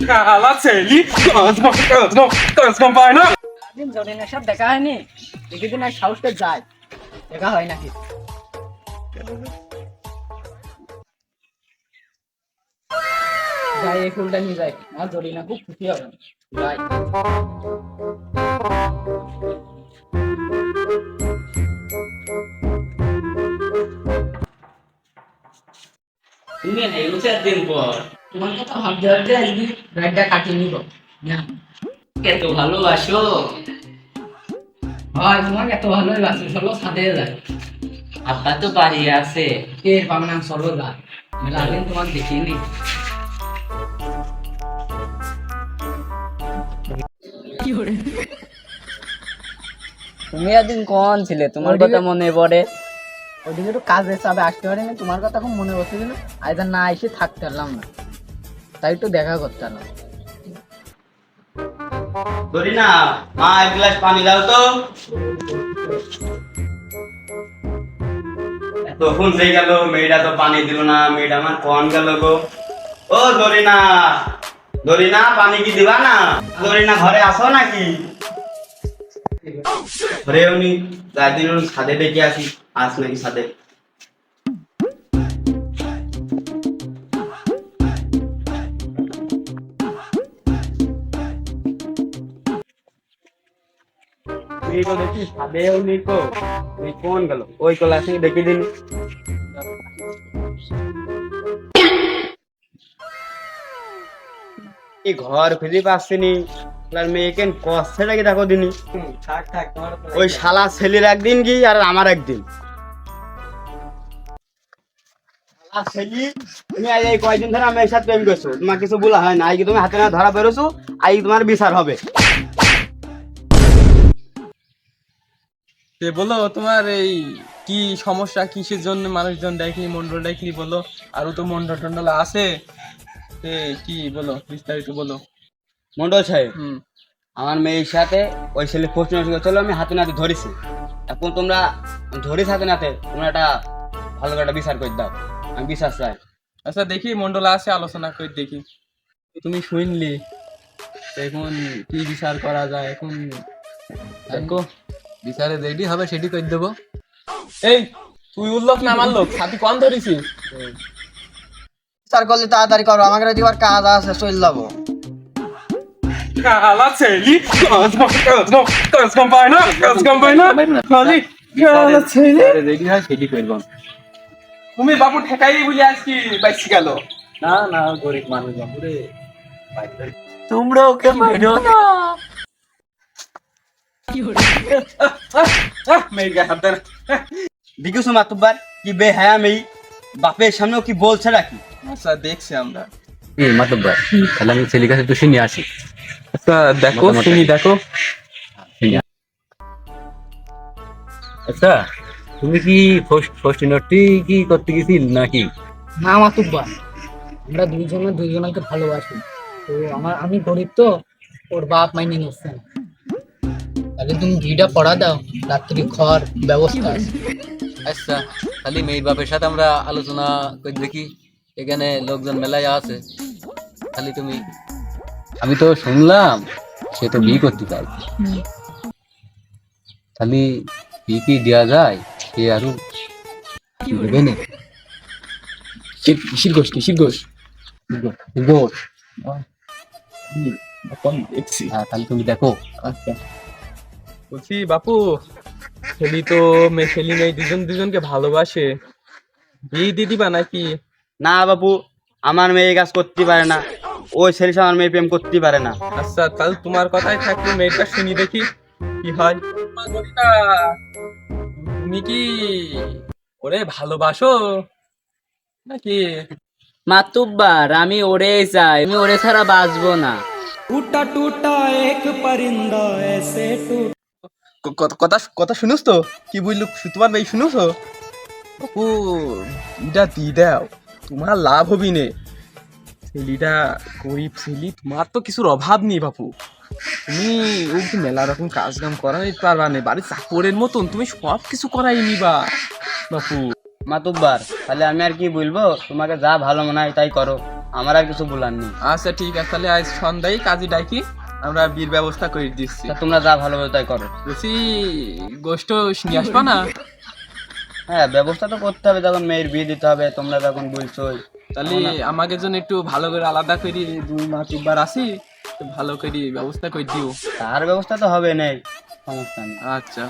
কালা ছেলি পায় না। দিন জরিনের সাথে দেখা হয়নি, দেখি দিন আর সাহসটা যায়, দেখা হয় নাকি। যাই এই ফুলটা নিয়ে যাই, আমার জরিনা খুব খুশি হবে। যাই। তুমি এলো 4 দিন পর, তোমার কথা ভাবতে ভাবতে আজকে রাতটা কাটিয়ে নিব। এত ভালোবাসো। হয় তোমাকে এত ভালোই বাসি, চলো সাথে যাই। আব্বা তো বাড়ি আছে। কে পাবে না, চলো যাই। মেলা দিন তোমার দেখিনি। তুমি একদিন কোন ছিলে, তোমার কথা মনে পড়ে। ওইদিকে একটু কাজের চাপে আসতে পারিনি, তোমার কথা খুব মনে পড়ছিল। আজ আর না এসে থাকতে পারলাম না, তাই একটু দেখা করতে পারলাম। ধরি না মা, এক গ্লাস পানি দাও তো। তখন যে গেল মেয়েটা তো পানি দিল না, মেয়েটা আমার কন গেল গো। ও ধরি না, ধরি না, পানি কি দিবা না? ধরি না, ঘরে আসো নাকি? ঘরে উনি একদিন ছাদে ডেকে আসি, আস নাকি ছাদে। দেখি ছাদে উনি তো কোন গেল, ওই ক্লাসে ডেকে দিন। এই ঘর খুঁজে পাচ্ছিনি, মেয়েকে কষ্টে লাগে দেখো দিনই। ওই শালা ছেলের একদিন কি আর আমার একদিন। শালা ছেলে, তুমি আজ এই কয়দিন ধরে আমার সাথে প্রেম করছো, তোমার কিছু বলা হয় না। আজকে তুমি হাতে না ধরা বেরোছো, আজ তোমার বিচার হবে। বলো তোমার এই কি সমস্যা, কিসের জন্য মানুষজন ডাকলি, মন্ডল ডাকলি বলো। আরো তো মন্ডল টন্ডল আছে, কি বলো, বিস্তারিত বলো। মন্ডল সাহেব, হুম। আমার মেয়ের সাথে ওই ছেলে প্রশ্ন চলো, আমি হাতে নাতে ধরেছি। এখন তোমরা ধরিস হাতে নাতে, তোমরা একটা ভালো একটা বিচার করে দাও, আমি বিচার চাই। আচ্ছা দেখি মন্ডল আছে, আলোচনা করে দেখি। তুমি শুনলি, এখন কি বিচার করা যায়। এখন দেখো, বিচারে যেটি হবে সেটি করে দেবো। এই তুই উল্লোক না আমার লোক, সাথী কম ধরেছি। স্যার করলে তাড়াতাড়ি করো, আমাকে দিবার কাজ আছে, চল যাবো। কালা ছেলি কাজ কম পায় না, খালি কালা ছেলি। যেটি হয় সেটি করবো। তুমি বাবু ঠেকাই বুঝে আজকে বাইসি গেল। না না, গরিব মানুষ বাবুরে, তোমরা ওকে মেরো না। মেয়ের গায়ে হাত দেন। দেখিস মাতুব্বার কি বেহায়া মেয়ে, বাপের সামনেও কি বলছে নাকি। আচ্ছা দেখছি আমরা। এই মাতব্বর, তাহলে আমি ছেলের কাছে একটু শুনে আসি। আচ্ছা দেখো, শুনি দেখো। আচ্ছা, তুমি কি ফার্স্ট নোটটি কি করতে গেছিল নাকি? না মাতুব্বা, আমরা দুইজনে দুইজনকে ভালোবাসি। তো আমি গরিব, তো ওর বাপ মাইনে নিচ্ছে না। তাহলে তুমি ঘিটা পড়া দাও, রাত্রি ঘর ব্যবস্থা আছে। আচ্ছা, খালি মেয়ের বাপের সাথে আমরা আলোচনা করে দেখি, এখানে লোকজন মেলায় আছে। খালি তুমি, আমি তো শুনলাম সে তো বিয়ে করতে চাই, খালি বিয়ে কি দেওয়া যায় সে আরো দেবে না। কিসির গোশ, কিসির গোশ। গোস। দেখছি। হ্যাঁ, তাহলে তুমি দেখো। আচ্ছা বলছি বাপু, ছেলি তো ছেলি মেয়ে দুজনকে ভালোবাসে, বিয়ে দিয়ে দিবা নাকি? না বাবু, আমার মেয়ে কাজ করতে পারে না, ওই ছেলে আমার মেয়ে প্রেম করতে পারে না। আচ্ছা তাহলে তোমার কথাই থাকবে, মেয়েটা শুনি দেখি কি হয়। তুমি কি ওরে ভালোবাসো নাকি? মাতুব্বার, আমি ওরে চাই, আমি ওরে ছাড়া বাঁচবো না। কথা কথা শুনুস তো, কি বুঝলু, তোমার মেয়ে শুনুস বাপু, এটা দিয়ে দাও, তোমার লাভ হবি নে। ছেলিটা গরিব ছেলি, তোমার তো কিছুর অভাব নেই বাপু। তুমি ও মেলা রকম কাজ কাম করাই পারবা না, বাড়ির চাকরের মতন তুমি সব কিছু করাই নিবা বাপু। মাতুব্বার, তাহলে আমি আর কি বলবো, তোমাকে যা ভালো মনে হয় তাই করো। আমার আর কিছু বলার নেই। আচ্ছা ঠিক আছে, তাহলে আজ সন্ধ্যায় কাজী ডাকি, আমরা বিয়ের ব্যবস্থা করে দিচ্ছি। তা তোমরা যা ভালো তাই করো। বলছি গোষ্ঠ নিয়ে আসবা না? হ্যাঁ, ব্যবস্থা তো করতে হবে, যখন মেয়ের বিয়ে দিতে হবে, তোমরা যখন বলছোই। তাহলে আমাকে জন্য একটু ভালো করে আলাদা করে 2 মাতুব্বার আসি, ভালো করে ব্যবস্থা করে দিও। তার ব্যবস্থা তো হবে নেই, সমস্যা নেই। আচ্ছা।